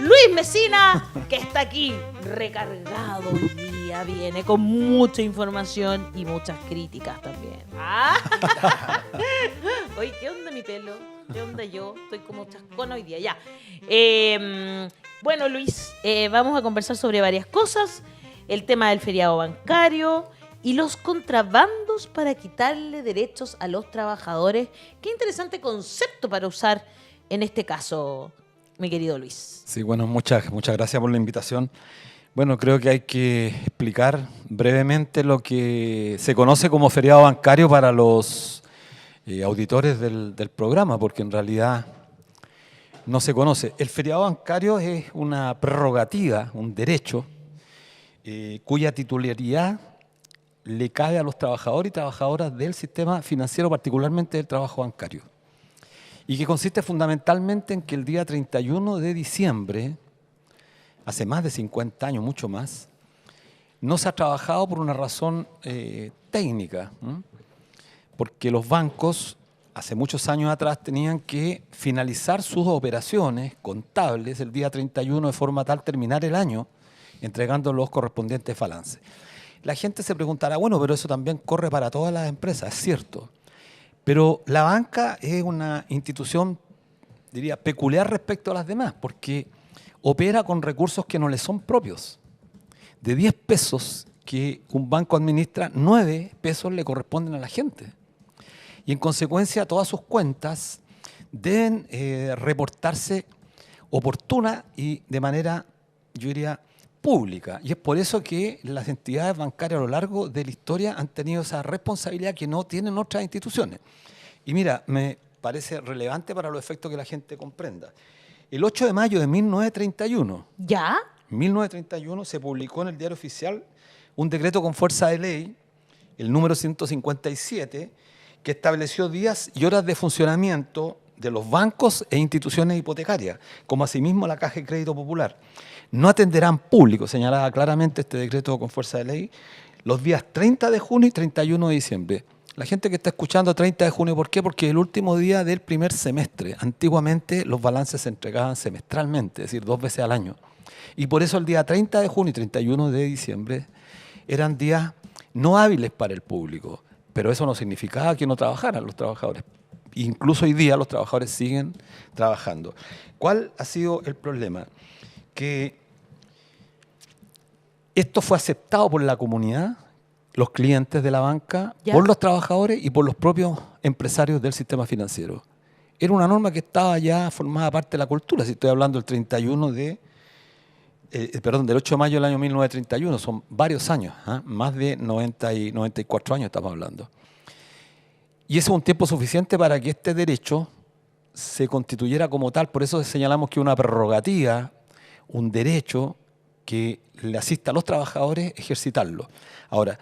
Luis Mesina, que está aquí recargado hoy día, viene con mucha información y muchas críticas también. ¿Ah? Oye, ¿qué onda mi pelo? ¿Qué onda yo? Estoy como chascona hoy día, ya. Bueno, Luis, vamos a conversar sobre varias cosas. El tema del feriado bancario y los contrabandos para quitarle derechos a los trabajadores. Qué interesante concepto para usar en este caso, mi querido Luis. Sí, bueno, muchas gracias por la invitación. Bueno, creo que hay que explicar brevemente lo que se conoce como feriado bancario para los auditores del programa, porque en realidad no se conoce. El feriado bancario es una prerrogativa, un derecho, cuya titularidad le cae a los trabajadores y trabajadoras del sistema financiero, particularmente del trabajo bancario. Y que consiste fundamentalmente en que el día 31 de diciembre, hace más de 50 años, mucho más, no se ha trabajado por una razón técnica, porque los bancos hace muchos años atrás tenían que finalizar sus operaciones contables el día 31 de forma tal terminar el año entregando los correspondientes balances. La gente se preguntará, bueno, pero eso también corre para todas las empresas, es cierto. Pero la banca es una institución, diría, peculiar respecto a las demás, porque opera con recursos que no le son propios. De 10 pesos que un banco administra, 9 pesos le corresponden a la gente. Y en consecuencia, todas sus cuentas deben reportarse oportuna y de manera, yo diría, pública. Y es por eso que las entidades bancarias a lo largo de la historia han tenido esa responsabilidad que no tienen otras instituciones. Y mira, me parece relevante para los efectos que la gente comprenda. El 8 de mayo de 1931, ¿Ya? 1931 se publicó en el Diario Oficial un decreto con fuerza de ley, el número 157, que estableció días y horas de funcionamiento de los bancos e instituciones hipotecarias, como asimismo la Caja de Crédito Popular. No atenderán público, señalaba claramente este decreto con fuerza de ley, los días 30 de junio y 31 de diciembre. La gente que está escuchando 30 de junio, ¿por qué? Porque es el último día del primer semestre. Antiguamente los balances se entregaban semestralmente, es decir, 2 veces al año. Y por eso el día 30 de junio y 31 de diciembre eran días no hábiles para el público. Pero eso no significaba que no trabajaran los trabajadores. Incluso hoy día los trabajadores siguen trabajando. ¿Cuál ha sido el problema? Que esto fue aceptado por la comunidad, los clientes de la banca, ¿Ya? por los trabajadores y por los propios empresarios del sistema financiero. Era una norma que estaba ya formada parte de la cultura. Si estoy hablando del 31 del 8 de mayo del año 1931, son varios años, más de 90 y 94 años estamos hablando. Y ese es un tiempo suficiente para que este derecho se constituyera como tal. Por eso señalamos que una prerrogativa, un derecho que le asista a los trabajadores ejercitarlo. Ahora,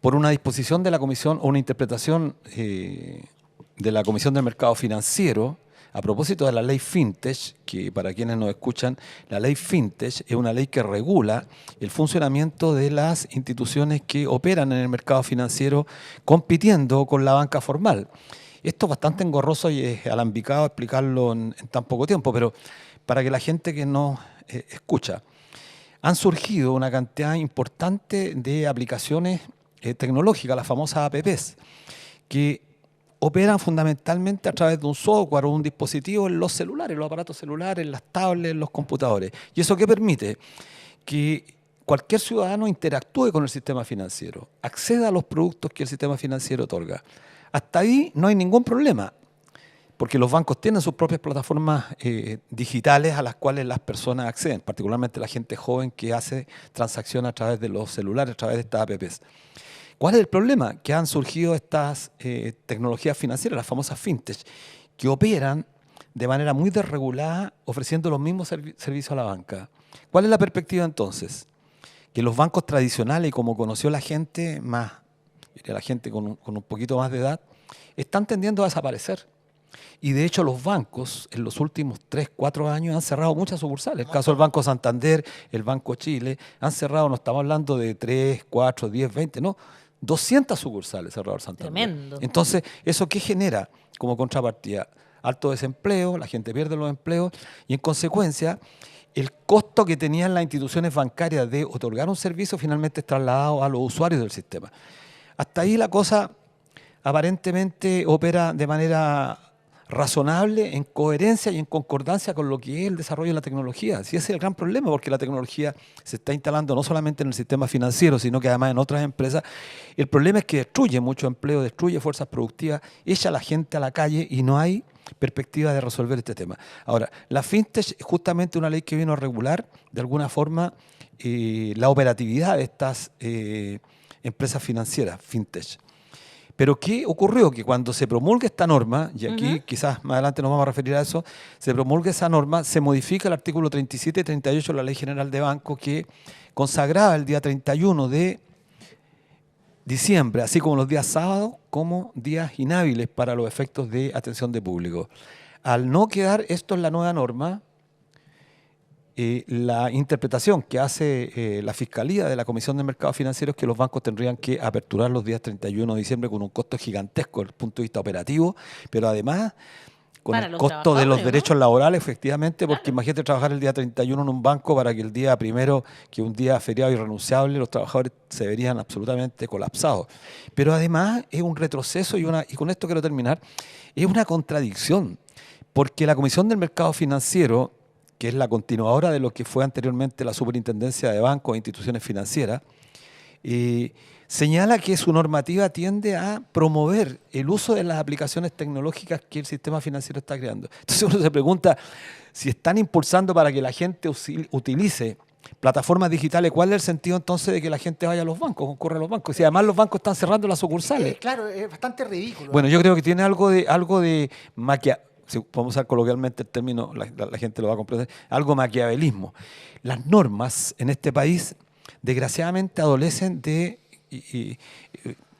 por una disposición de la Comisión o una interpretación de la Comisión del Mercado Financiero, a propósito de la ley Fintech, que para quienes nos escuchan, la ley Fintech es una ley que regula el funcionamiento de las instituciones que operan en el mercado financiero compitiendo con la banca formal. Esto es bastante engorroso y es alambicado explicarlo en tan poco tiempo, pero para que la gente que nos escucha, han surgido una cantidad importante de aplicaciones tecnológicas, las famosas APPs, que operan fundamentalmente a través de un software o un dispositivo en los celulares, los aparatos celulares, las tablets, los computadores. ¿Y eso qué permite? Que cualquier ciudadano interactúe con el sistema financiero, acceda a los productos que el sistema financiero otorga. Hasta ahí no hay ningún problema, porque los bancos tienen sus propias plataformas digitales a las cuales las personas acceden, particularmente la gente joven que hace transacciones a través de los celulares, a través de estas APPs. ¿Cuál es el problema? Que han surgido estas tecnologías financieras, las famosas fintech, que operan de manera muy desregulada, ofreciendo los mismos servicios a la banca. ¿Cuál es la perspectiva entonces? Que los bancos tradicionales, y como conoció la gente más, la gente con un poquito más de edad, están tendiendo a desaparecer. Y de hecho los bancos en los últimos 3, 4 años han cerrado muchas sucursales. El caso del Banco Santander, el Banco Chile, han cerrado, no estamos hablando de 3, 4, 10, 20, no, 200 sucursales cerrados Santander. Tremendo. Entonces, ¿eso qué genera como contrapartida? Alto desempleo, la gente pierde los empleos y en consecuencia el costo que tenían las instituciones bancarias de otorgar un servicio finalmente es trasladado a los usuarios del sistema. Hasta ahí la cosa aparentemente opera de manera razonable, en coherencia y en concordancia con lo que es el desarrollo de la tecnología. Sí, ese es el gran problema, porque la tecnología se está instalando no solamente en el sistema financiero, sino que además en otras empresas. El problema es que destruye mucho empleo, destruye fuerzas productivas, echa a la gente a la calle y no hay perspectiva de resolver este tema. Ahora, la FinTech es justamente una ley que vino a regular, de alguna forma, la operatividad de estas empresas financieras, FinTech. Pero ¿qué ocurrió? Que cuando se promulga esta norma, y aquí quizás más adelante nos vamos a referir a eso, se promulga esa norma, se modifica el artículo 37 y 38 de la Ley General de Banco que consagraba el día 31 de diciembre, así como los días sábados, como días inhábiles para los efectos de atención de público. Al no quedar esto en la nueva norma, la interpretación que hace la Fiscalía de la Comisión de Mercados Financieros es que los bancos tendrían que aperturar los días 31 de diciembre con un costo gigantesco desde el punto de vista operativo, pero además con para el los costo de los trabajadores, derechos ¿no? laborales, efectivamente, porque Claro. imagínate trabajar el día 31 en un banco para que el día primero, que un día feriado irrenunciable, los trabajadores se verían absolutamente colapsados. Pero además es un retroceso y con esto quiero terminar, es una contradicción, porque la Comisión del Mercado Financiero, que es la continuadora de lo que fue anteriormente la Superintendencia de Bancos e Instituciones Financieras, señala que su normativa tiende a promover el uso de las aplicaciones tecnológicas que el sistema financiero está creando. Entonces uno se pregunta, si están impulsando para que la gente utilice plataformas digitales, ¿cuál es el sentido entonces de que la gente vaya a los bancos, concurra a los bancos? Si además los bancos están cerrando las sucursales. Claro, es bastante ridículo. Bueno, yo creo que tiene algo de si podemos usar coloquialmente el término, la gente lo va a comprender, algo maquiavelismo. Las normas en este país, desgraciadamente, adolecen de, yo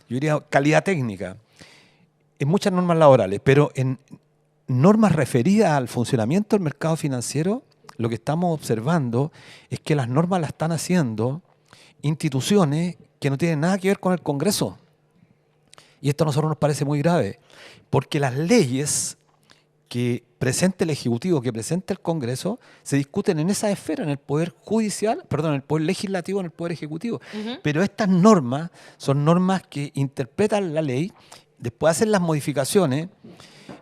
diría, calidad técnica. En muchas normas laborales, pero en normas referidas al funcionamiento del mercado financiero, lo que estamos observando es que las normas las están haciendo instituciones que no tienen nada que ver con el Congreso. Y esto a nosotros nos parece muy grave, porque las leyes que presente el Ejecutivo, que presente el Congreso, se discuten en esa esfera, en el Poder Judicial, perdón, en el Poder Legislativo, en el Poder Ejecutivo. Pero estas normas son normas que interpretan la ley, después hacen las modificaciones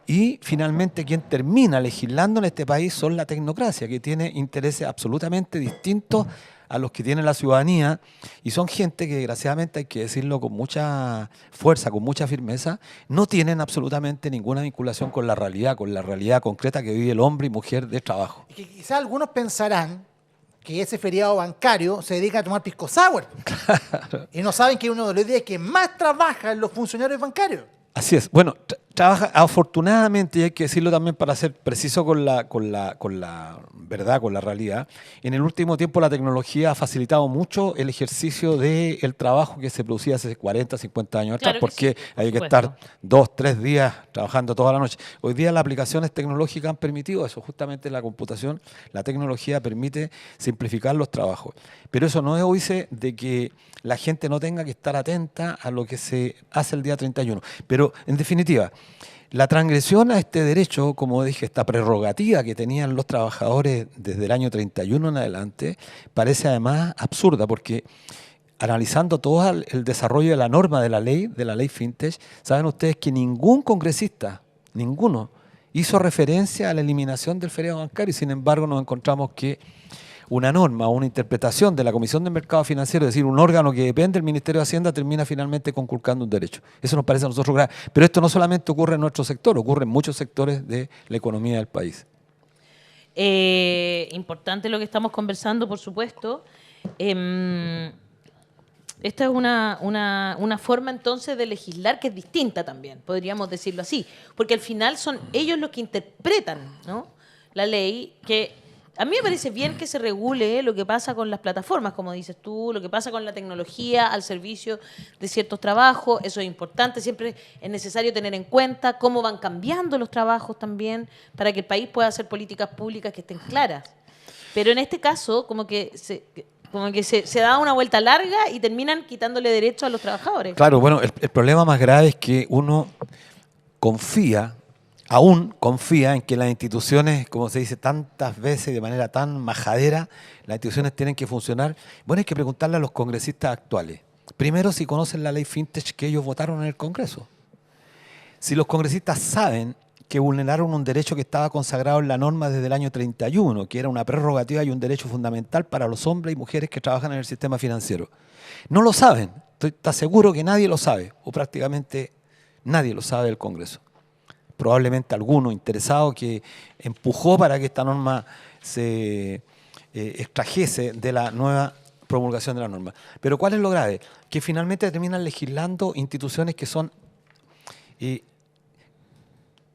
y finalmente quien termina legislando en este país son la tecnocracia, que tiene intereses absolutamente distintos a los que tiene la ciudadanía, y son gente que, desgraciadamente, hay que decirlo con mucha fuerza, con mucha firmeza, no tienen absolutamente ninguna vinculación con la realidad concreta que vive el hombre y mujer de trabajo. Y que quizás algunos pensarán que ese feriado bancario se dedica a tomar pisco sour. Claro. Y no saben que uno de los días que más trabajan los funcionarios bancarios. Así es. Bueno, trabaja afortunadamente, y hay que decirlo también para ser preciso con la verdad, con la realidad, en el último tiempo la tecnología ha facilitado mucho el ejercicio del trabajo que se producía hace 40, 50 años atrás, Claro que porque sí, por hay que supuesto. estar 2, 3 días trabajando toda la noche. Hoy día las aplicaciones tecnológicas han permitido eso, justamente la computación, la tecnología permite simplificar los trabajos. Pero eso no dice de que la gente no tenga que estar atenta a lo que se hace el día 31. Pero, en definitiva, la transgresión a este derecho, como dije, esta prerrogativa que tenían los trabajadores desde el año 31 en adelante, parece además absurda, porque analizando todo el desarrollo de la norma de la ley FinTech, saben ustedes que ningún congresista, ninguno, hizo referencia a la eliminación del feriado bancario, y sin embargo nos encontramos que una norma o una interpretación de la Comisión de Mercado Financiero, es decir, un órgano que depende del Ministerio de Hacienda, termina finalmente conculcando un derecho. Eso nos parece a nosotros grave. Pero esto no solamente ocurre en nuestro sector, ocurre en muchos sectores de la economía del país. Importante lo que estamos conversando, por supuesto. Esta es una forma entonces de legislar que es distinta también, podríamos decirlo así, porque al final son ellos los que interpretan, ¿no?, la ley, que a mí me parece bien que se regule lo que pasa con las plataformas, como dices tú, lo que pasa con la tecnología al servicio de ciertos trabajos. Eso es importante, siempre es necesario tener en cuenta cómo van cambiando los trabajos también para que el país pueda hacer políticas públicas que estén claras. Pero en este caso, como que se da una vuelta larga y terminan quitándole derechos a los trabajadores. Claro, bueno, el problema más grave es que uno confía aún confía en que las instituciones, como se dice tantas veces de manera tan majadera, las instituciones tienen que funcionar. Bueno, hay que preguntarle a los congresistas actuales. Primero, si conocen la ley Fintech que ellos votaron en el Congreso. Si los congresistas saben que vulneraron un derecho que estaba consagrado en la norma desde el año 31, que era una prerrogativa y un derecho fundamental para los hombres y mujeres que trabajan en el sistema financiero. No lo saben. Estoy seguro que nadie lo sabe, o prácticamente nadie lo sabe del Congreso. Probablemente alguno interesado que empujó para que esta norma se extrajese de la nueva promulgación de la norma. Pero ¿cuál es lo grave? Que finalmente terminan legislando instituciones que son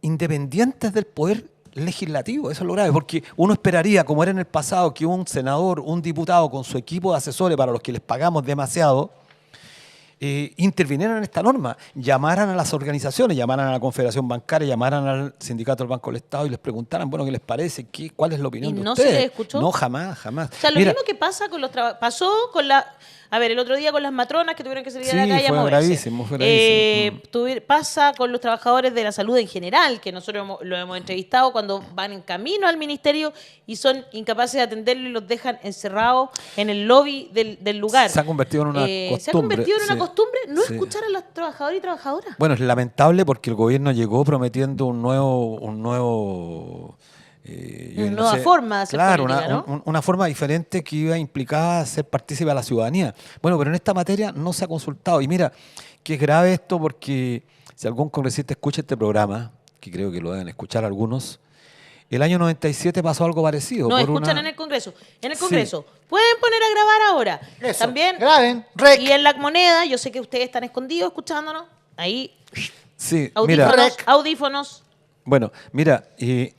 independientes del poder legislativo. Eso es lo grave, porque uno esperaría, como era en el pasado, que un senador, un diputado con su equipo de asesores para los que les pagamos demasiado, intervinieran en esta norma, llamaran a las organizaciones, llamaran a la Confederación Bancaria, llamaran al Sindicato del Banco del Estado y les preguntaran, bueno, ¿qué les parece? ¿Cuál es la opinión de ustedes? ¿Y no se les escuchó? No, jamás, jamás. O sea, lo mismo que pasa con los pasó con la... A ver, el otro día con las matronas que tuvieron que salir a la calle a moverse. Bravísimo, fue bravísimo. Pasa con los trabajadores de la salud en general, que nosotros lo hemos entrevistado cuando van en camino al ministerio y son incapaces de atenderlo y los dejan encerrados en el lobby del lugar. Se ha convertido en una costumbre. Se ha convertido en una costumbre no escuchar a los trabajadores y trabajadoras. Bueno, es lamentable porque el gobierno llegó prometiendo una nueva forma de hacer política, ¿no? Una forma diferente que iba a implicar ser partícipe a la ciudadanía. Bueno, pero en esta materia no se ha consultado. Y mira, que es grave esto porque si algún congresista escucha este programa, que creo que lo deben escuchar algunos, el año 97 pasó algo parecido. No, escuchan en el Congreso. En el Congreso. Sí. Pueden poner a grabar ahora. Eso. También. Graben. Rec. Y en La Moneda, yo sé que ustedes están escondidos escuchándonos. Ahí. Sí, audífonos. Bueno, mira, y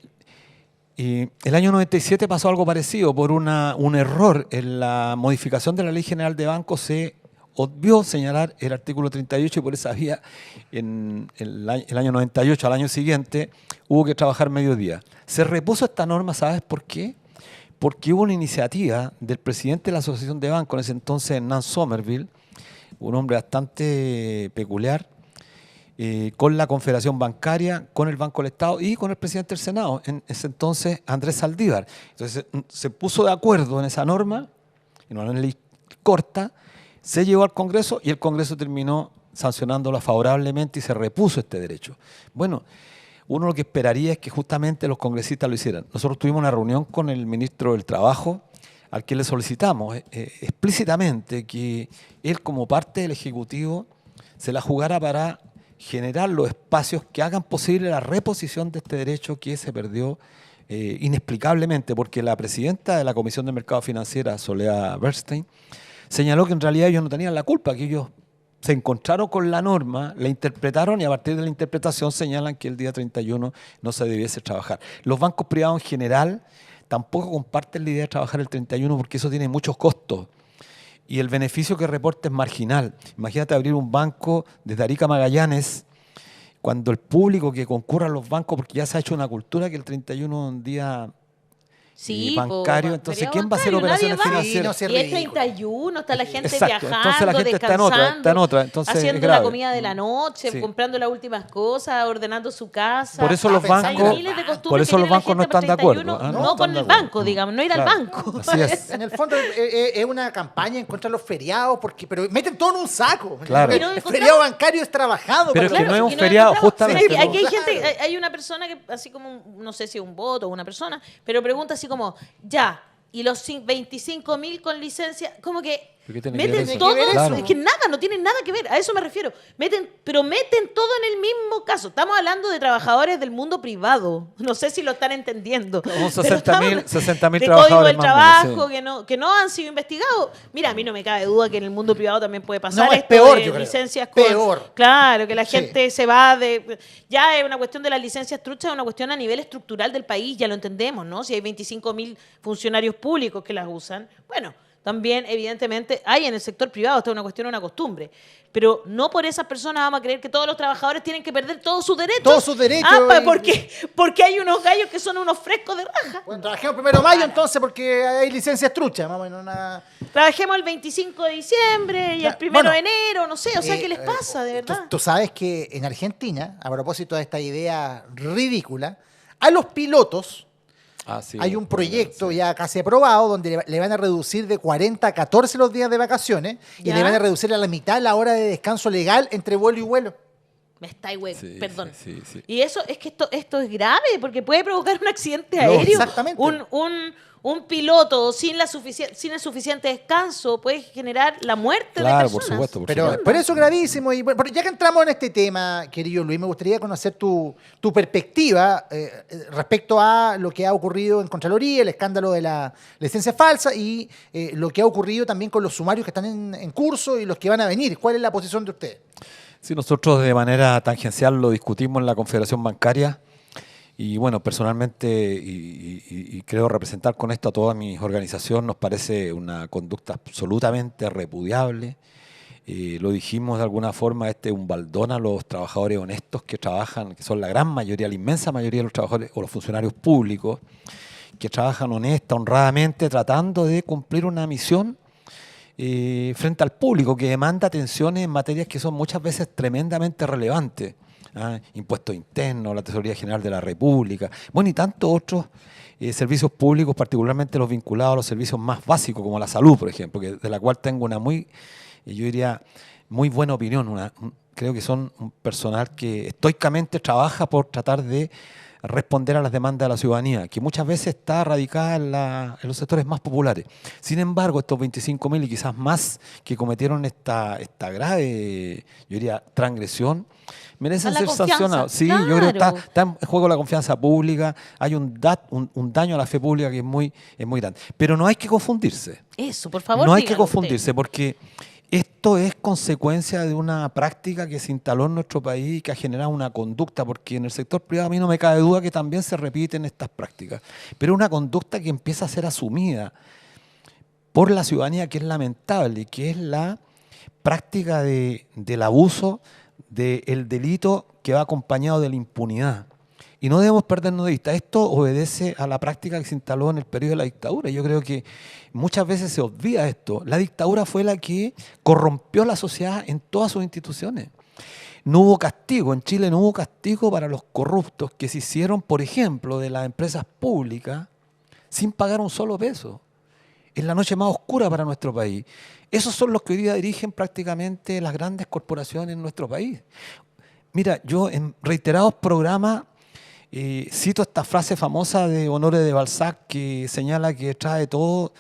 el año 97 pasó algo parecido. Por un error en la modificación de la Ley General de Bancos se obvió señalar el artículo 38 y por esa vía en el año 98, al año siguiente, hubo que trabajar mediodía. Se repuso esta norma, ¿sabes por qué? Porque hubo una iniciativa del presidente de la Asociación de Bancos, en ese entonces Hernán Somerville, un hombre bastante peculiar, con la Confederación Bancaria, con el Banco del Estado y con el presidente del Senado, en ese entonces Andrés Saldívar. Entonces se puso de acuerdo en esa norma, en una ley corta, se llevó al Congreso y el Congreso terminó sancionándola favorablemente y se repuso este derecho. Bueno, uno lo que esperaría es que justamente los congresistas lo hicieran. Nosotros tuvimos una reunión con el ministro del Trabajo, al que le solicitamos explícitamente que él, como parte del Ejecutivo, se la jugara para generar los espacios que hagan posible la reposición de este derecho que se perdió inexplicablemente, porque la presidenta de la Comisión de Mercado Financiera, Soledad Bernstein, señaló que en realidad ellos no tenían la culpa, que ellos se encontraron con la norma, la interpretaron y a partir de la interpretación señalan que el día 31 no se debiese trabajar. Los bancos privados en general tampoco comparten la idea de trabajar el 31 porque eso tiene muchos costos. Y el beneficio que reporta es marginal. Imagínate abrir un banco desde Arica a Magallanes, cuando el público que concurra a los bancos, porque ya se ha hecho una cultura que el 31 es un día bancario, entonces ¿quién va a hacer operaciones financieras? Sí, no, y el 31 está la gente Exacto. viajando, entonces la gente está en otra, entonces haciendo la comida de la noche, comprando las últimas cosas, ordenando su casa. Por eso los bancos no están de acuerdo. No con el banco, digamos, no ir al banco. Así es. En el fondo es una campaña en contra de los feriados, pero meten todo en un saco. Claro. El feriado bancario es trabajado. Pero es que no es un feriado, justamente. Aquí hay gente, hay una persona que, así como, no sé si un voto o una persona, pero pregunta así como, ya, y los 25.000 con licencia, como que meten todo, claro. Es que nada, no tienen nada que ver, a eso me refiero. Meten todo en el mismo caso. Estamos hablando de trabajadores del mundo privado. No sé si lo están entendiendo. Como 60.000 trabajadores. Código del trabajo, sí, que no han sido investigados. Mira, a mí no me cabe duda que en el mundo privado también puede pasar esto es peor, de yo creo. Licencias peor. Claro, que la gente se va de... Ya es una cuestión de las licencias truchas, es una cuestión a nivel estructural del país, ya lo entendemos, ¿no? Si hay 25.000 funcionarios públicos que las usan, bueno, también evidentemente hay en el sector privado, esto es una cuestión, una costumbre. Pero no por esas personas vamos a creer que todos los trabajadores tienen que perder todos sus derechos. Todos sus derechos. Porque hay unos gallos que son unos frescos de raja. Bueno, trabajemos el 1 de mayo entonces porque hay licencias truchas. Vamos en una... Trabajemos el 25 de diciembre y el 1 de enero, no sé, o sea, ¿qué les pasa, de verdad? Tú sabes que en Argentina, a propósito de esta idea ridícula, a los pilotos Sí, hay un proyecto ya casi aprobado donde le van a reducir de 40 a 14 los días de vacaciones y ¿Ya? le van a reducir a la mitad la hora de descanso legal entre vuelo y vuelo. Me está igual, Sí, perdón. sí, sí. Y eso es que esto es grave porque puede provocar un accidente No, aéreo. exactamente. Un piloto sin el suficiente descanso puede generar la muerte de Claro, personas. por supuesto. Pero por eso es gravísimo. Y bueno, ya que entramos en este tema, querido Luis, me gustaría conocer tu perspectiva respecto a lo que ha ocurrido en Contraloría, el escándalo de la licencia falsa y lo que ha ocurrido también con los sumarios que están en curso y los que van a venir. ¿Cuál es la posición de usted? Sí, nosotros de manera tangencial lo discutimos en la Confederación Bancaria y bueno, personalmente y creo representar con esto a toda mi organización, nos parece una conducta absolutamente repudiable. Lo dijimos de alguna forma, este es un baldón a los trabajadores honestos que trabajan, que son la gran mayoría, la inmensa mayoría de los trabajadores o los funcionarios públicos, que trabajan honesta, honradamente, tratando de cumplir una misión frente al público que demanda atenciones en materias que son muchas veces tremendamente relevantes. Impuestos internos, la Tesorería General de la República, bueno, y tantos otros servicios públicos, particularmente los vinculados a los servicios más básicos, como la salud, por ejemplo, de la cual tengo una yo diría, muy buena opinión. Creo que son un personal que estoicamente trabaja por tratar de responder a las demandas de la ciudadanía, que muchas veces está radicada en los sectores más populares. Sin embargo, estos 25.000 y quizás más que cometieron esta grave, yo diría, transgresión, merecen ser sancionados. Sí, claro. yo creo que está en juego la confianza pública, hay un daño a la fe pública que es muy grande. Pero no hay que confundirse. Eso, por favor. No hay que dígalo confundirse porque esto es consecuencia de una práctica que se instaló en nuestro país y que ha generado una conducta, porque en el sector privado a mí no me cabe duda que también se repiten estas prácticas, pero una conducta que empieza a ser asumida por la ciudadanía, que es lamentable, que es la práctica del abuso, del delito que va acompañado de la impunidad. Y no debemos perdernos de vista. Esto obedece a la práctica que se instaló en el periodo de la dictadura. Yo creo que muchas veces se olvida esto. La dictadura fue la que corrompió la sociedad en todas sus instituciones. No hubo castigo, en Chile no hubo castigo para los corruptos que se hicieron, por ejemplo, de las empresas públicas sin pagar un solo peso. Es la noche más oscura para nuestro país. Esos son los que hoy día dirigen prácticamente las grandes corporaciones en nuestro país. Mira, yo en reiterados programas cito esta frase famosa de Honoré de Balzac que señala que detrás de todo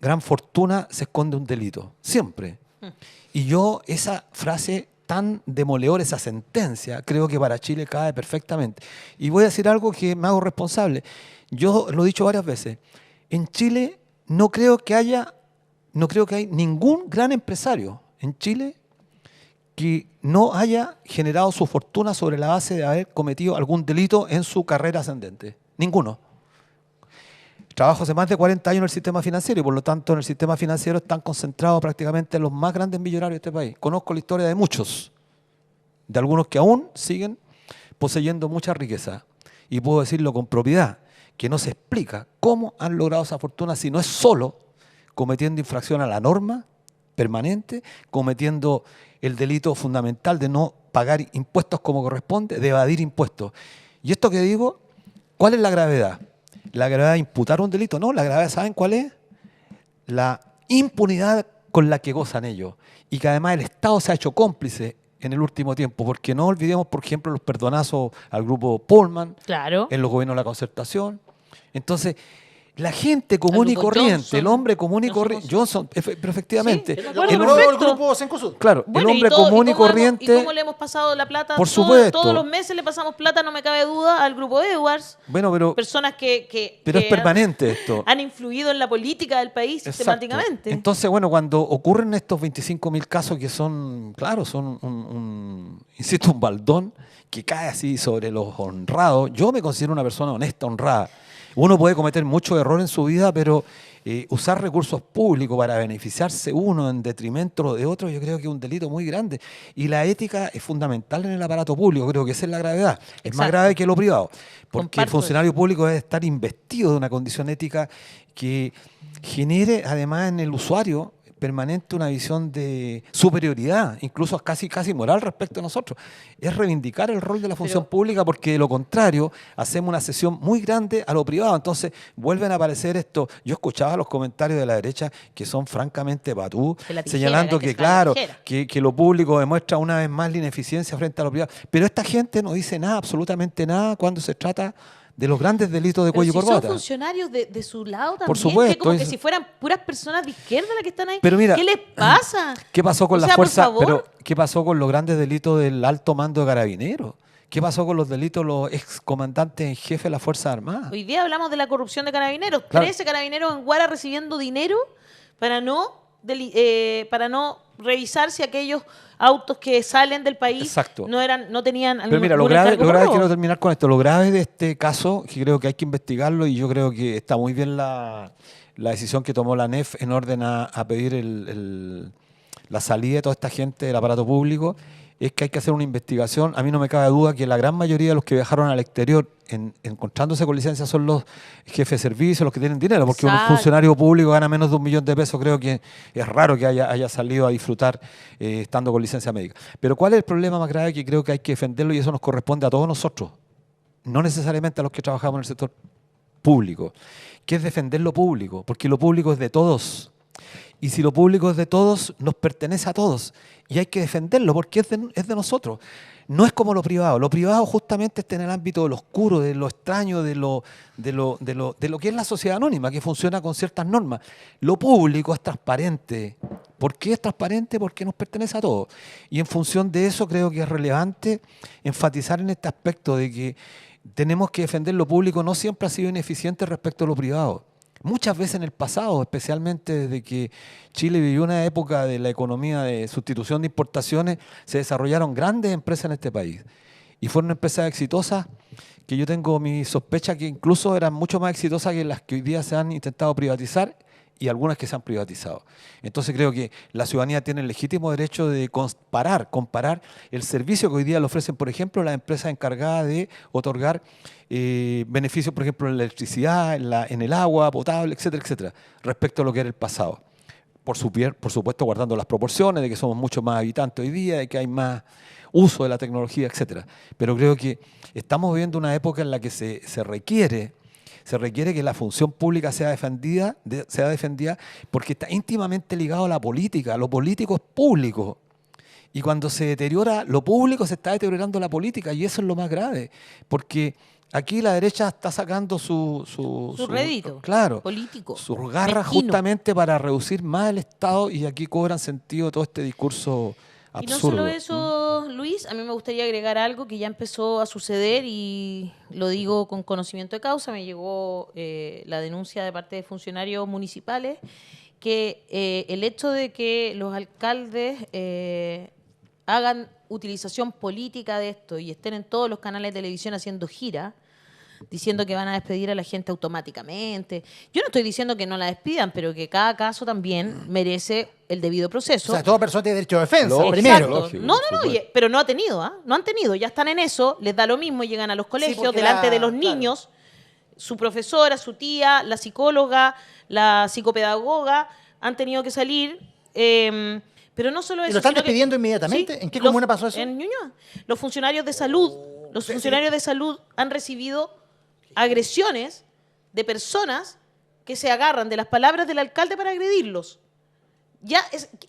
gran fortuna se esconde un delito, siempre. Y yo esa frase tan demoledora, esa sentencia, creo que para Chile cae perfectamente. Y voy a decir algo que me hago responsable. Yo lo he dicho varias veces. En Chile no creo que hay ningún gran empresario en Chile que no haya generado su fortuna sobre la base de haber cometido algún delito en su carrera ascendente. Ninguno. Trabajo hace más de 40 años en el sistema financiero y por lo tanto en el sistema financiero están concentrados prácticamente los más grandes millonarios de este país. Conozco la historia de muchos, de algunos que aún siguen poseyendo mucha riqueza. Y puedo decirlo con propiedad, que no se explica cómo han logrado esa fortuna si no es solo cometiendo infracción a la norma permanente, cometiendo el delito fundamental de no pagar impuestos como corresponde, de evadir impuestos. Y esto que digo, ¿cuál es la gravedad? ¿La gravedad de imputar un delito? No, la gravedad, ¿saben cuál es? La impunidad con la que gozan ellos. Y que además el Estado se ha hecho cómplice en el último tiempo, porque no olvidemos, por ejemplo, los perdonazos al grupo Pullman, Claro. en los gobiernos de la concertación. Entonces, la gente común y grupo corriente, Johnson. el hombre común y Johnson corriente, Johnson, pero efectivamente, Sí, de Lo acuerdo, el, compró el perfecto. grupo Cencosud. claro, Bueno, el hombre y todo- común y cómo corriente, ¿y cómo le hemos pasado la plata? Por supuesto. Todos los meses le pasamos plata, no me cabe duda, al grupo Edwards. bueno, pero Personas que es han- permanente esto. han influido en la política del país Exacto. sistemáticamente. Entonces, bueno, cuando ocurren estos 25.000 casos que son, claro, son insisto, un baldón que cae así sobre los honrados, yo me considero una persona honesta, honrada. Uno puede cometer muchos errores en su vida, pero usar recursos públicos para beneficiarse uno en detrimento de otro, yo creo que es un delito muy grande. Y la ética es fundamental en el aparato público, creo que esa es la gravedad. Es más Exacto. grave que lo privado, porque Comparto el funcionario público debe estar investido de una condición ética que genere además en el usuario permanente una visión de superioridad, incluso casi moral respecto a nosotros. Es reivindicar el rol de la función pública, porque de lo contrario hacemos una cesión muy grande a lo privado. Entonces vuelven a aparecer esto. Yo escuchaba los comentarios de la derecha que son francamente patú, De la tijera, señalando que que es la claro, tijera. que lo público demuestra una vez más la ineficiencia frente a lo privado. Pero esta gente no dice nada, absolutamente nada, cuando se trata de los grandes delitos de Pero cuello y si corbata. son funcionarios de su lado también, Por supuesto, que como que eso. si fueran puras personas de izquierda las que están ahí. Pero mira, ¿Qué les pasa? ¿Qué pasó con O la sea, por fuerza? favor. Pero ¿qué pasó con los grandes delitos del alto mando de carabineros? ¿Qué pasó con los delitos de los excomandantes en jefe de las Fuerzas Armadas? Hoy día hablamos de la corrupción de carabineros. Claro. 13 carabineros en Guara recibiendo dinero para no revisar si aquellos autos que salen del país Exacto. no tenían Pero mira, lo algún grave, encargo robo. quiero terminar con esto, lo grave de este caso, que creo que hay que investigarlo, y yo creo que está muy bien la decisión que tomó la ANEF en orden a pedir la salida de toda esta gente del aparato público, es que hay que hacer una investigación. A mí no me cabe duda que la gran mayoría de los que viajaron al exterior encontrándose con licencia son los jefes de servicio, los que tienen dinero, porque un Exacto. funcionario público gana menos de $1.000.000, creo que es raro que haya salido a disfrutar estando con licencia médica. Pero ¿cuál es el problema más grave que creo que hay que defenderlo, y eso nos corresponde a todos nosotros, no necesariamente a los que trabajamos en el sector público, que es defender lo público, porque lo público es de todos. Y si lo público es de todos, nos pertenece a todos. Y hay que defenderlo porque es de nosotros. No es como lo privado. Lo privado justamente está en el ámbito de lo oscuro, de lo extraño, de lo que es la sociedad anónima, que funciona con ciertas normas. Lo público es transparente. ¿Por qué es transparente? Porque nos pertenece a todos. Y en función de eso creo que es relevante enfatizar en este aspecto de que tenemos que defender lo público. No siempre ha sido ineficiente respecto a lo privado. Muchas veces en el pasado, especialmente desde que Chile vivió una época de la economía de sustitución de importaciones, se desarrollaron grandes empresas en este país. Y fueron empresas exitosas que yo tengo mi sospecha que incluso eran mucho más exitosas que las que hoy día se han intentado privatizar, y algunas que se han privatizado. Entonces creo que la ciudadanía tiene el legítimo derecho de comparar el servicio que hoy día le ofrecen, por ejemplo, las empresas encargadas de otorgar beneficios, por ejemplo, en la electricidad, en el agua potable, etcétera, etcétera, respecto a lo que era el pasado. Por supuesto, guardando las proporciones de que somos muchos más habitantes hoy día, de que hay más uso de la tecnología, etcétera. Pero creo que estamos viviendo una época en la que se requiere que la función pública sea defendida porque está íntimamente ligado a la política. Lo político es público. Y cuando se deteriora lo público, se está deteriorando la política. Y eso es lo más grave. Porque aquí la derecha está sacando su rédito político, sus garras mezquino. Justamente para reducir más el Estado. Y aquí cobran sentido todo este discurso absurdo. Y no solo eso, Luis, a mí me gustaría agregar algo que ya empezó a suceder y lo digo con conocimiento de causa. Me llegó la denuncia de parte de funcionarios municipales que el hecho de que los alcaldes hagan utilización política de esto y estén en todos los canales de televisión haciendo gira, diciendo que van a despedir a la gente automáticamente. Yo no estoy diciendo que no la despidan, pero que cada caso también merece el debido proceso. O sea, toda persona tiene derecho de defensa, Lógico, primero. Exacto. lógico, No, por supuesto. pero no ha tenido, ¿ah? No han tenido, ya están en eso, les da lo mismo, llegan a los colegios, porque delante de los claro. niños, su profesora, su tía, la psicóloga, la psicopedagoga, han tenido que salir, pero no solo eso. ¿Y lo están sino que- despidiendo inmediatamente? Sí, ¿En qué comuna pasó eso? En Ñuñoa. Los funcionarios de salud, de salud han recibido agresiones de personas que se agarran de las palabras del alcalde para agredirlos.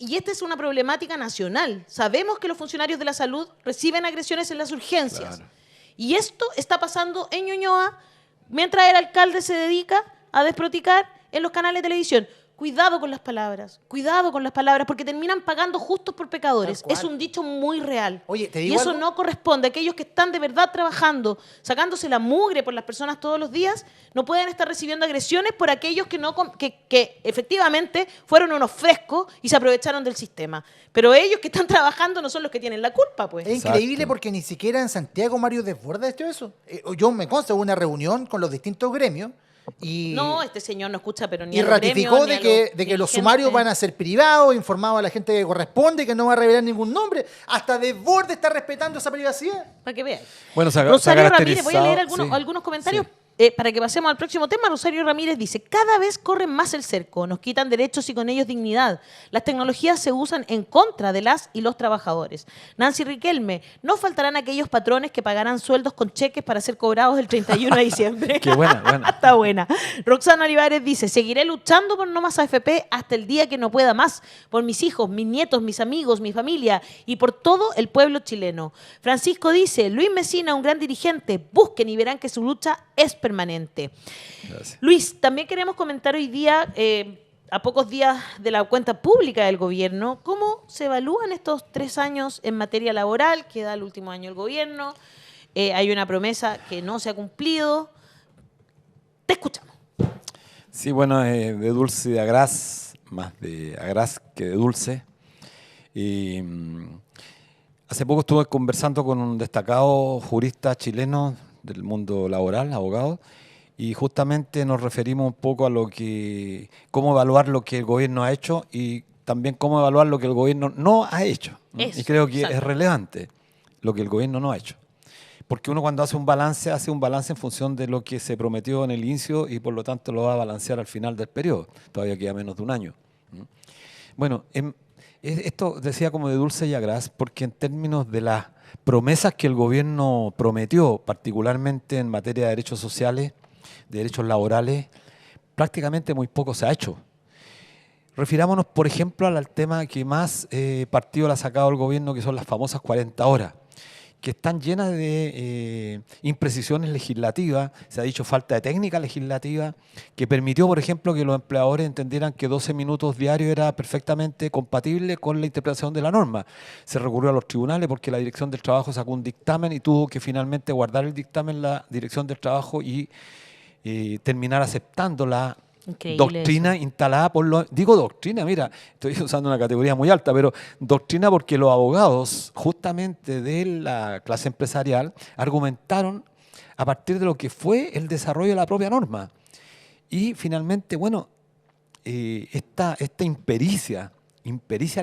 Y esta es una problemática nacional. Sabemos que los funcionarios de la salud reciben agresiones en las urgencias. Claro. Y esto está pasando en Ñuñoa mientras el alcalde se dedica a desproticar en los canales de televisión. Cuidado con las palabras, porque terminan pagando justos por pecadores. Tal cual. Es un dicho muy real. Oye, ¿te y digo eso algo? no corresponde. Aquellos que están de verdad trabajando, sacándose la mugre por las personas todos los días, no pueden estar recibiendo agresiones por aquellos que efectivamente fueron unos frescos y se aprovecharon del sistema. Pero ellos que están trabajando no son los que tienen la culpa, pues. Es Exacto. increíble porque ni siquiera en Santiago Mario desborda esto eso. Yo me consta, hubo una reunión con los distintos gremios No, este señor no escucha, pero ni Y a los ratificó gremios, ni de a que, los de que los dirigentes. sumarios van a ser privados, informado a la gente que corresponde, que no va a revelar ningún nombre. Hasta Desbordes está respetando esa privacidad. Para que vean. Bueno, Rosario se ha Ramírez, voy a leer caracterizado- algunos comentarios sí. para que pasemos al próximo tema. Rosario Ramírez dice, cada vez corren más el cerco, nos quitan derechos y con ellos dignidad. Las tecnologías se usan en contra de las y los trabajadores. Nancy Riquelme, no faltarán aquellos patrones que pagarán sueldos con cheques para ser cobrados el 31 de diciembre. Qué buena, buena. Está buena. Roxana Olivares dice, seguiré luchando por no más AFP hasta el día que no pueda más, por mis hijos, mis nietos, mis amigos, mi familia y por todo el pueblo chileno. Francisco dice, Luis Mesina, un gran dirigente, busquen y verán que su lucha es permanente. Gracias. Luis, también queremos comentar hoy día, a pocos días de la cuenta pública del gobierno, cómo se evalúan estos 3 años en materia laboral, queda el último año el gobierno, hay una promesa que no se ha cumplido. Te escuchamos. Sí, bueno, de dulce y de agraz, más de agraz que de dulce. Y hace poco estuve conversando con un destacado jurista chileno del mundo laboral, abogado, y justamente nos referimos un poco a cómo evaluar lo que el gobierno ha hecho y también cómo evaluar lo que el gobierno no ha hecho. ¿no? Eso, Y creo que exacto. es relevante lo que el gobierno no ha hecho. Porque uno cuando hace un balance en función de lo que se prometió en el inicio y por lo tanto lo va a balancear al final del periodo. Todavía queda menos de un año. Bueno, esto decía como de dulce y agraz porque en términos de las promesas que el gobierno prometió, particularmente en materia de derechos sociales, de derechos laborales, prácticamente muy poco se ha hecho. Refirámonos, por ejemplo, al tema que más partido le ha sacado el gobierno, que son las famosas 40 horas, que están llenas de imprecisiones legislativas, se ha dicho falta de técnica legislativa, que permitió, por ejemplo, que los empleadores entendieran que 12 minutos diarios era perfectamente compatible con la interpretación de la norma. Se recurrió a los tribunales porque la Dirección del Trabajo sacó un dictamen y tuvo que finalmente guardar el dictamen la Dirección del Trabajo y terminar aceptando la Increíble doctrina eso. instalada por los... Digo doctrina, mira, estoy usando una categoría muy alta, pero doctrina porque los abogados, justamente de la clase empresarial, argumentaron a partir de lo que fue el desarrollo de la propia norma. Y finalmente, bueno, esta impericia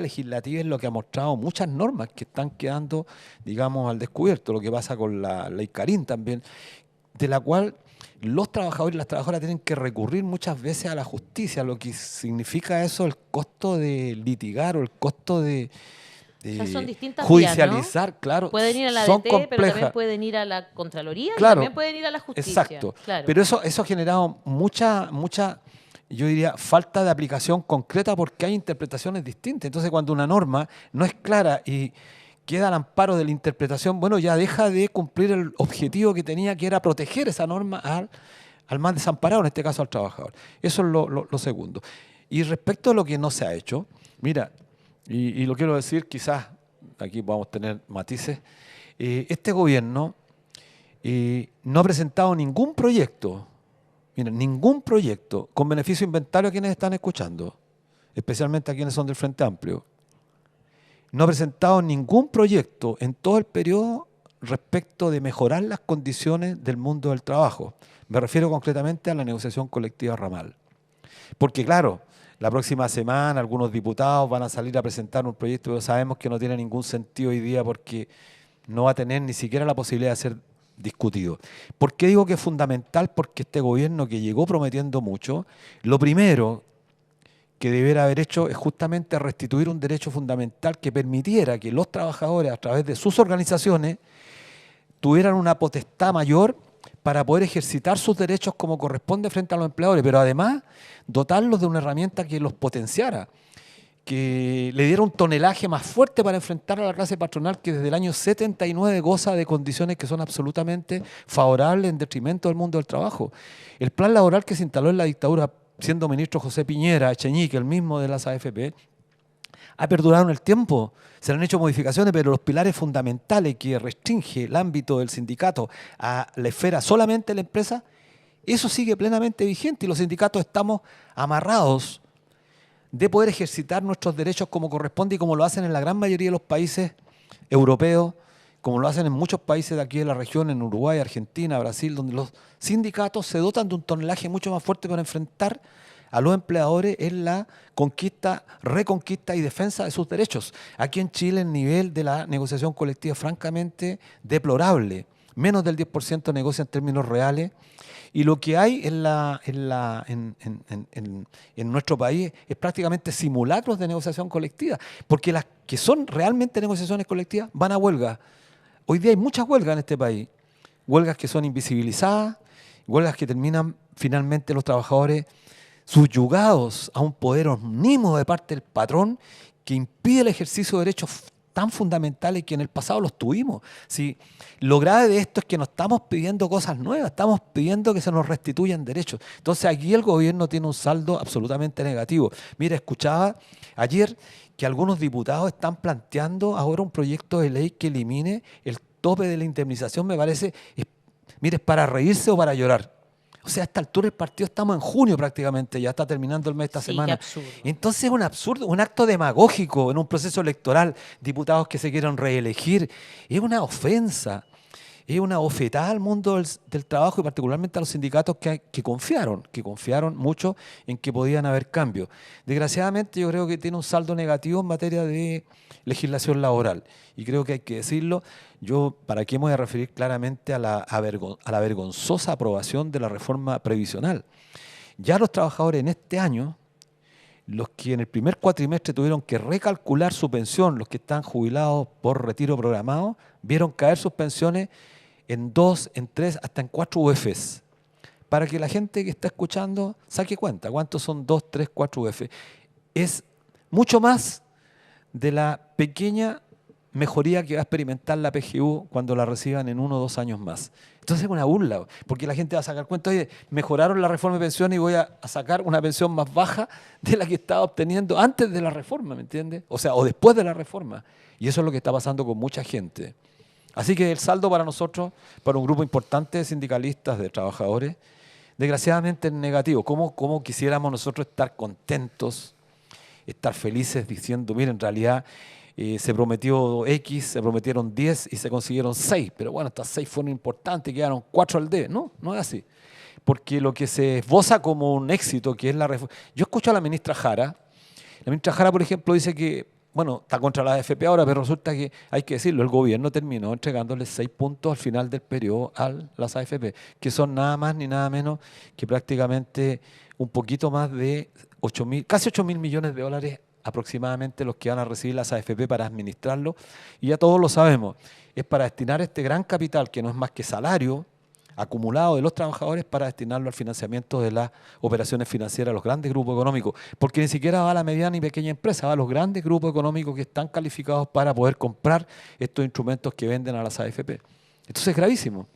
legislativa es lo que ha mostrado muchas normas que están quedando, digamos, al descubierto. Lo que pasa con la ley Carín también, de la cual los trabajadores y las trabajadoras tienen que recurrir muchas veces a la justicia, lo que significa eso, el costo de litigar o el costo de O sea, son distintas judicializar, vías, ¿no? claro. Pueden ir a la son DT, pero complejas. también pueden ir a la Contraloría y Claro, también pueden ir a la justicia. Exacto. Claro. Pero eso ha generado mucha, yo diría, falta de aplicación concreta porque hay interpretaciones distintas. Entonces, cuando una norma no es clara y queda al amparo de la interpretación, bueno, ya deja de cumplir el objetivo que tenía, que era proteger esa norma al más desamparado, en este caso al trabajador. Eso es lo segundo. Y respecto a lo que no se ha hecho, mira, y lo quiero decir, quizás aquí vamos a tener matices, este gobierno no ha presentado ningún proyecto, miren, ningún proyecto con beneficio inventario a quienes están escuchando, especialmente a quienes son del Frente Amplio. No ha presentado ningún proyecto en todo el periodo respecto de mejorar las condiciones del mundo del trabajo. Me refiero concretamente a la negociación colectiva ramal. Porque claro, la próxima semana algunos diputados van a salir a presentar un proyecto que sabemos que no tiene ningún sentido hoy día porque no va a tener ni siquiera la posibilidad de ser discutido. ¿Por qué digo que es fundamental? Porque este gobierno que llegó prometiendo mucho, lo primero que debiera haber hecho es justamente restituir un derecho fundamental que permitiera que los trabajadores, a través de sus organizaciones, tuvieran una potestad mayor para poder ejercitar sus derechos como corresponde frente a los empleadores, pero además dotarlos de una herramienta que los potenciara, que le diera un tonelaje más fuerte para enfrentar a la clase patronal que desde el año 79 goza de condiciones que son absolutamente favorables en detrimento del mundo del trabajo. El plan laboral que se instaló en la dictadura, siendo ministro José Piñera, Echeñique, el mismo de las AFP, ha perdurado en el tiempo. Se le han hecho modificaciones, pero los pilares fundamentales que restringe el ámbito del sindicato a la esfera solamente de la empresa, eso sigue plenamente vigente y los sindicatos estamos amarrados de poder ejercitar nuestros derechos como corresponde y como lo hacen en la gran mayoría de los países europeos como lo hacen en muchos países de aquí de la región, en Uruguay, Argentina, Brasil, donde los sindicatos se dotan de un tonelaje mucho más fuerte para enfrentar a los empleadores en la conquista, reconquista y defensa de sus derechos. Aquí en Chile el nivel de la negociación colectiva es francamente deplorable. Menos del 10% negocia en términos reales. Y lo que hay en nuestro país es prácticamente simulacros de negociación colectiva, porque las que son realmente negociaciones colectivas van a huelga. Hoy día hay muchas huelgas en este país, huelgas que son invisibilizadas, huelgas que terminan finalmente los trabajadores subyugados a un poder omnímodo de parte del patrón que impide el ejercicio de derechos tan fundamentales que en el pasado los tuvimos. Sí, lo grave de esto es que no estamos pidiendo cosas nuevas, estamos pidiendo que se nos restituyan derechos. Entonces aquí el gobierno tiene un saldo absolutamente negativo. Mira, escuchaba ayer que algunos diputados están planteando ahora un proyecto de ley que elimine el tope de la indemnización, me parece, mire, es para reírse o para llorar. O sea, a esta altura del partido estamos en junio prácticamente, ya está terminando el mes esta semana. Qué absurdo. Entonces es un absurdo, un acto demagógico en un proceso electoral, diputados que se quieran reelegir. Es una ofensa, es una bofetada al mundo del trabajo y particularmente a los sindicatos que confiaron mucho en que podían haber cambios. Desgraciadamente yo creo que tiene un saldo negativo en materia de legislación laboral y creo que hay que decirlo. Yo, ¿para qué me voy a referir claramente a la vergonzosa aprobación de la reforma previsional? Ya los trabajadores en este año, los que en el primer cuatrimestre tuvieron que recalcular su pensión, los que están jubilados por retiro programado, vieron caer sus pensiones en 2, en 3, hasta en 4 UFs. Para que la gente que está escuchando saque cuenta, ¿cuántos son 2, 3, 4 UF? Es mucho más de la pequeña mejoría que va a experimentar la PGU cuando la reciban en 1 o 2 años más. Entonces es una burla, porque la gente va a sacar cuenta, oye, mejoraron la reforma de pensiones y voy a sacar una pensión más baja de la que estaba obteniendo antes de la reforma, ¿me entiendes? O sea, o después de la reforma. Y eso es lo que está pasando con mucha gente. Así que el saldo para nosotros, para un grupo importante de sindicalistas, de trabajadores, desgraciadamente es negativo. ¿Cómo quisiéramos nosotros estar contentos, estar felices diciendo, miren, en realidad se prometió X, se prometieron 10 y se consiguieron 6, pero bueno, estas 6 fueron importantes y quedaron 4 al D. No, no es así. Porque lo que se esboza como un éxito, que es la reforma... Yo escucho a la ministra Jara. La ministra Jara, por ejemplo, dice que, bueno, está contra la AFP ahora, pero resulta que, hay que decirlo, el gobierno terminó entregándole 6 puntos al final del periodo a las AFP, que son nada más ni nada menos que prácticamente un poquito más de casi 8.000 millones de dólares aproximadamente los que van a recibir las AFP para administrarlo. Y ya todos lo sabemos, es para destinar este gran capital, que no es más que salario acumulado de los trabajadores, para destinarlo al financiamiento de las operaciones financieras de los grandes grupos económicos, porque ni siquiera va a la mediana y pequeña empresa, va a los grandes grupos económicos que están calificados para poder comprar estos instrumentos que venden a las AFP. Entonces es gravísimo.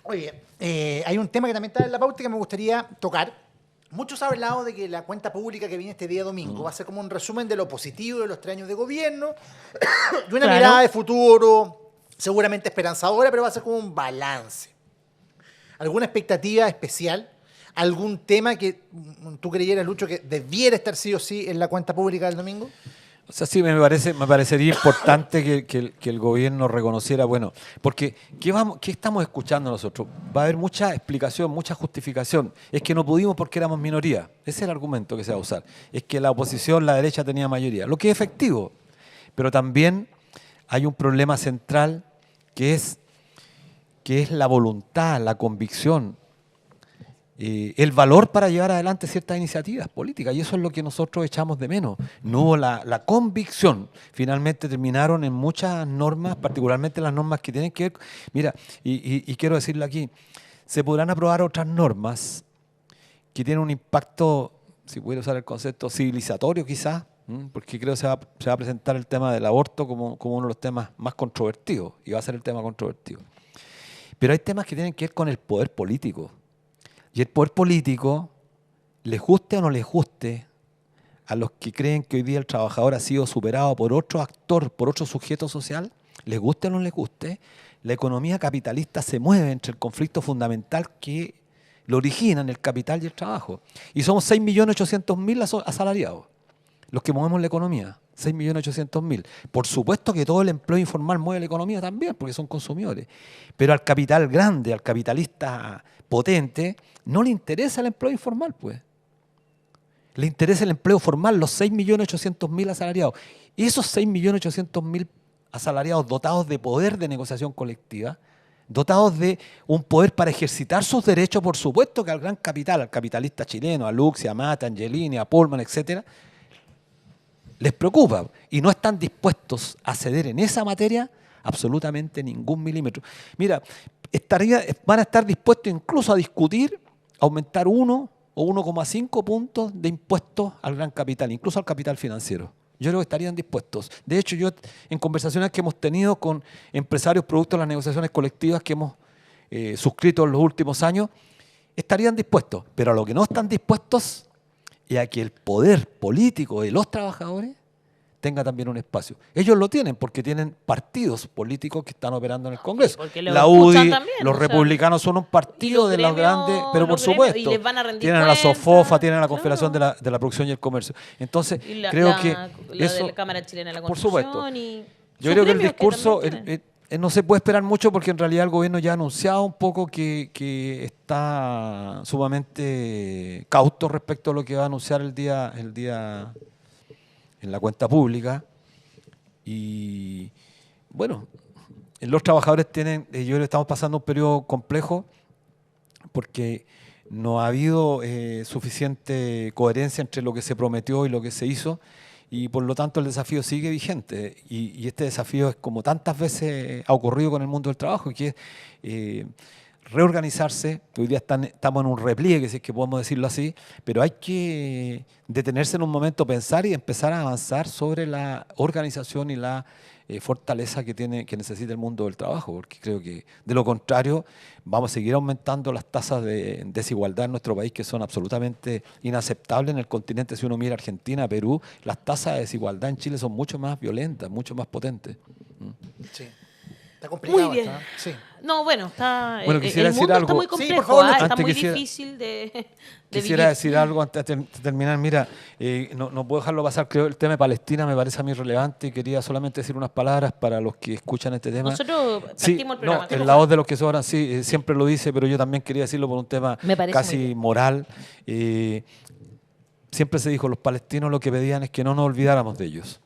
Oye, hay un tema que también está en la pauta que me gustaría tocar. Muchos han hablado de que la cuenta pública que viene este día domingo va a ser como un resumen de lo positivo de los 3 años de gobierno y una mirada de futuro seguramente esperanzadora, pero va a ser como un balance. ¿Alguna expectativa especial? ¿Algún tema que tú creyeras, Lucho, que debiera estar sí o sí en la cuenta pública del domingo? O sea, sí, me parecería importante que el gobierno reconociera, bueno, porque ¿qué estamos escuchando nosotros? Va a haber mucha explicación, mucha justificación. Es que no pudimos porque éramos minoría. Ese es el argumento que se va a usar. Es que la oposición, la derecha tenía mayoría, lo que es efectivo. Pero también hay un problema central que es la voluntad, la convicción, el valor para llevar adelante ciertas iniciativas políticas, y eso es lo que nosotros echamos de menos. No hubo la convicción. Finalmente terminaron en muchas normas, particularmente las normas que tienen que ver... Mira, y quiero decirlo aquí, se podrán aprobar otras normas que tienen un impacto, si pudiera usar el concepto, civilizatorio quizás, porque creo que se va a presentar el tema del aborto como uno de los temas más controvertidos, y va a ser el tema controvertido. Pero hay temas que tienen que ver con el poder político. Y el poder político, les guste o no les guste, a los que creen que hoy día el trabajador ha sido superado por otro actor, por otro sujeto social, les guste o no les guste, la economía capitalista se mueve entre el conflicto fundamental que lo originan el capital y el trabajo. Y somos 6.800.000 asalariados, los que movemos la economía. 6.800.000. Por supuesto que todo el empleo informal mueve la economía también, porque son consumidores. Pero al capital grande, al capitalista potente, no le interesa el empleo informal, pues. Le interesa el empleo formal, los 6.800.000 asalariados. Y esos 6.800.000 asalariados dotados de poder de negociación colectiva, dotados de un poder para ejercitar sus derechos, por supuesto que al gran capital, al capitalista chileno, a Luxi, a Mata, a Angelini, a Pullman, etcétera, les preocupa y no están dispuestos a ceder en esa materia absolutamente ningún milímetro. Mira, van a estar dispuestos incluso a discutir aumentar 1 o 1,5 puntos de impuestos al gran capital, incluso al capital financiero. Yo creo que estarían dispuestos. De hecho, yo en conversaciones que hemos tenido con empresarios producto de las negociaciones colectivas que hemos suscrito en los últimos años, estarían dispuestos. Pero a lo que no están dispuestos es a que el poder político de los trabajadores tenga también un espacio. Ellos lo tienen porque tienen partidos políticos que están operando en el Congreso. La UDI, los republicanos son un partido de los grandes, pero por supuesto, y les van a rendir tienen a la SOFOFA, tienen a la Confederación de la Producción y el Comercio. Entonces, creo que eso, de la Cámara Chilena de la por supuesto, y yo creo que el discurso no se puede esperar mucho porque en realidad el gobierno ya ha anunciado un poco que está sumamente cauto respecto a lo que va a anunciar el día en la cuenta pública. Y bueno, los trabajadores tienen, yo creo que estamos pasando un periodo complejo porque no ha habido suficiente coherencia entre lo que se prometió y lo que se hizo, y por lo tanto el desafío sigue vigente, y este desafío es como tantas veces ha ocurrido con el mundo del trabajo, que es reorganizarse. Hoy día estamos en un repliegue, si es que podemos decirlo así, pero hay que detenerse en un momento, pensar y empezar a avanzar sobre la organización y la fortaleza que necesita el mundo del trabajo, porque creo que de lo contrario vamos a seguir aumentando las tasas de desigualdad en nuestro país, que son absolutamente inaceptables en el continente. Si uno mira Argentina, Perú, las tasas de desigualdad en Chile son mucho más violentas, mucho más potentes. Sí. Está complicado. Muy bien. Sí. No, bueno, bueno, quisiera el mundo decir algo. está muy complejo, Sí, por favor, está muy difícil de Quisiera vivir. decir algo antes de terminar. Mira, no puedo dejarlo pasar. Creo que el tema de Palestina me parece a mí relevante y quería solamente decir unas palabras para los que escuchan este tema. Nosotros Sí, partimos el programa. en la voz de los que sobran, sí, siempre lo dice, pero yo también quería decirlo por un tema Me parece muy casi bien. moral. Siempre se dijo, los palestinos lo que pedían es que no nos olvidáramos de ellos.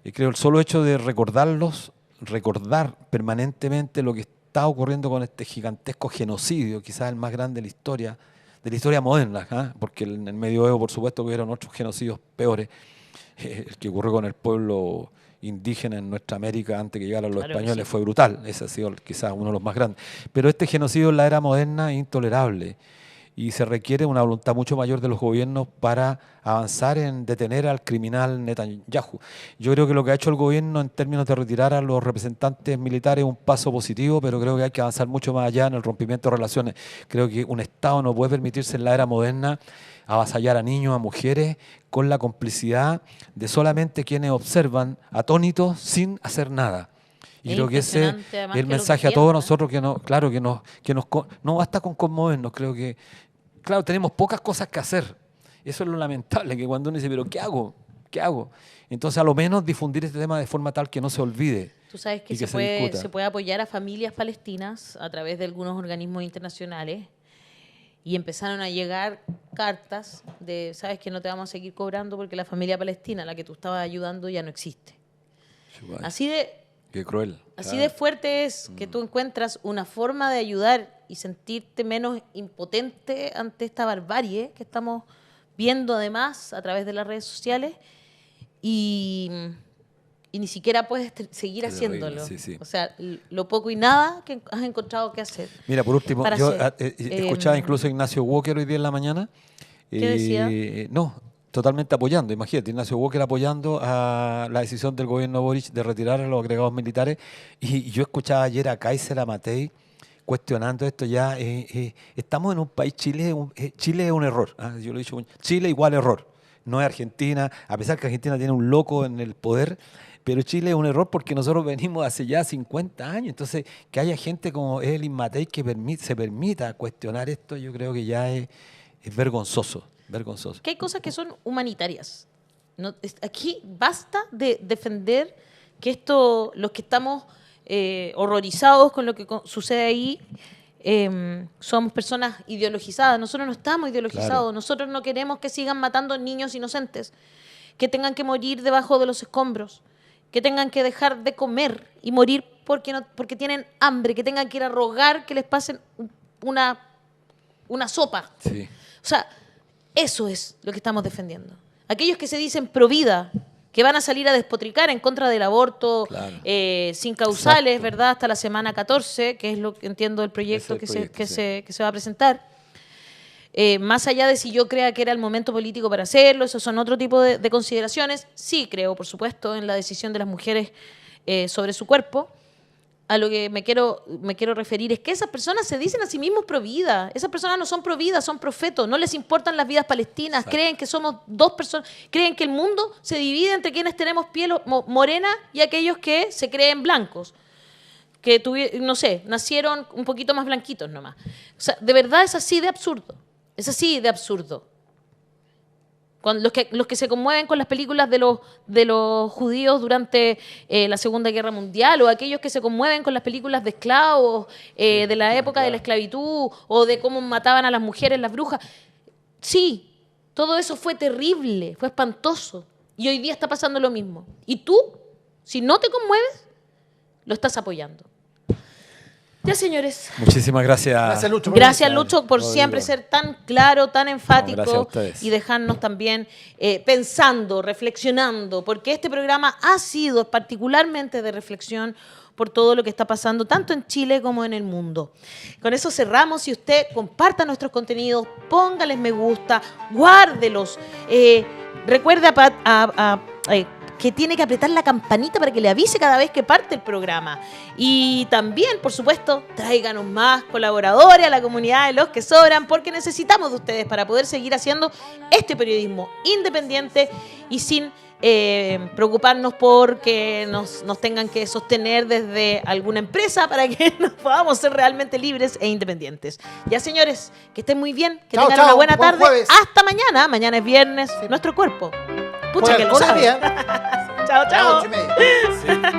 Y creo el solo hecho de recordarlos, recordar permanentemente lo que está ocurriendo con este gigantesco genocidio, quizás el más grande de la historia moderna, ¿ah? Porque en el medioevo, por supuesto, que hubieron otros genocidios peores. El que ocurrió con el pueblo indígena en nuestra América antes que llegaran los españoles fue brutal. Ese ha sido quizás uno de los más grandes. Pero este genocidio en la era moderna es intolerable, y se requiere una voluntad mucho mayor de los gobiernos para avanzar en detener al criminal Netanyahu. Yo creo que lo que ha hecho el gobierno en términos de retirar a los representantes militares es un paso positivo, pero creo que hay que avanzar mucho más allá en el rompimiento de relaciones. Creo que un Estado no puede permitirse en la era moderna avasallar a niños, a mujeres, con la complicidad de solamente quienes observan atónitos sin hacer nada. Y creo que ese es el mensaje a todos nosotros, no basta con conmovernos. Creo que, claro, tenemos pocas cosas que hacer. Eso es lo lamentable, que cuando uno dice, pero ¿qué hago? ¿Qué hago? Entonces, a lo menos difundir este tema de forma tal que no se olvide. Tú sabes que, y que se puede apoyar a familias palestinas a través de algunos organismos internacionales, y empezaron a llegar cartas de, sabes que no te vamos a seguir cobrando porque la familia palestina a la que tú estabas ayudando ya no existe. Igual. Qué cruel. Así de fuerte es que tú encuentras una forma de ayudar y sentirte menos impotente ante esta barbarie que estamos viendo además a través de las redes sociales, y ni siquiera puedes seguir haciéndolo. Sí. O sea, lo poco y nada que has encontrado que hacer. Mira, por último, yo escuchaba incluso a Ignacio Walker hoy día en la mañana. ¿Qué decía? No, totalmente apoyando. Imagínate, Ignacio Walker apoyando a la decisión del gobierno Boric de retirar a los agregados militares. Y yo escuchaba ayer a Kaiser, a Matei, cuestionando esto ya. Estamos en un país, Chile es un error. Yo lo he dicho, Chile igual error. No es Argentina, a pesar que Argentina tiene un loco en el poder, pero Chile es un error porque nosotros venimos hace ya 50 años. Entonces, que haya gente como Evelyn Matei que se permita cuestionar esto, yo creo que ya es vergonzoso. Vergonzoso. Que hay cosas que son humanitarias. Aquí basta de defender que los que estamos horrorizados con lo que sucede ahí, somos personas ideologizadas. Nosotros no estamos ideologizados. Claro. Nosotros no queremos que sigan matando niños inocentes, que tengan que morir debajo de los escombros, que tengan que dejar de comer y morir porque tienen hambre, que tengan que ir a rogar que les pasen una sopa. Sí. O sea, eso es lo que estamos defendiendo. Aquellos que se dicen pro vida, que van a salir a despotricar en contra del aborto, Claro. sin causales, Exacto. ¿verdad? Hasta la semana 14, que es lo que entiendo del proyecto, Es el proyecto, sí. que se va a presentar. Más allá de si yo crea que era el momento político para hacerlo, esos son otro tipo de consideraciones. Sí creo, por supuesto, en la decisión de las mujeres sobre su cuerpo. A lo que me quiero referir es que esas personas se dicen a sí mismos pro vida. Esas personas no son pro vida, son pro feto. No les importan las vidas palestinas. Exacto. Creen que somos dos personas. Creen que el mundo se divide entre quienes tenemos piel morena y aquellos que se creen blancos. Que no sé, nacieron un poquito más blanquitos nomás. O sea, de verdad es así de absurdo. Es así de absurdo. Los que se conmueven con las películas de los judíos durante la Segunda Guerra Mundial, o aquellos que se conmueven con las películas de esclavos de la época de la esclavitud, o de cómo mataban a las mujeres, las brujas. Sí, todo eso fue terrible, fue espantoso. Y hoy día está pasando lo mismo. Y tú, si no te conmueves, lo estás apoyando. Ya, señores. Muchísimas gracias. Gracias, Lucho. Gracias, Lucho, por Rodrigo. siempre ser tan claro, tan No, gracias enfático a ustedes. y dejarnos también pensando, reflexionando, porque este programa ha sido particularmente de reflexión por todo lo que está pasando, tanto en Chile como en el mundo. Con eso cerramos. Si usted comparta nuestros contenidos, póngales me gusta, guárdelos. Recuerde que tiene que apretar la campanita para que le avise cada vez que parte el programa. Y también, por supuesto, tráiganos más colaboradores a la comunidad de Los que Sobran, porque necesitamos de ustedes para poder seguir haciendo este periodismo independiente y sin preocuparnos por que nos tengan que sostener desde alguna empresa para que nos podamos ser realmente libres e independientes. Ya, señores, que estén muy bien, que Chao, tengan una chao, buena buen tarde. jueves. Hasta mañana. Mañana es viernes. Nuestro cuerpo. Pucha, que lo Por el sabe. día. Chao, chao. 8:30. Sí.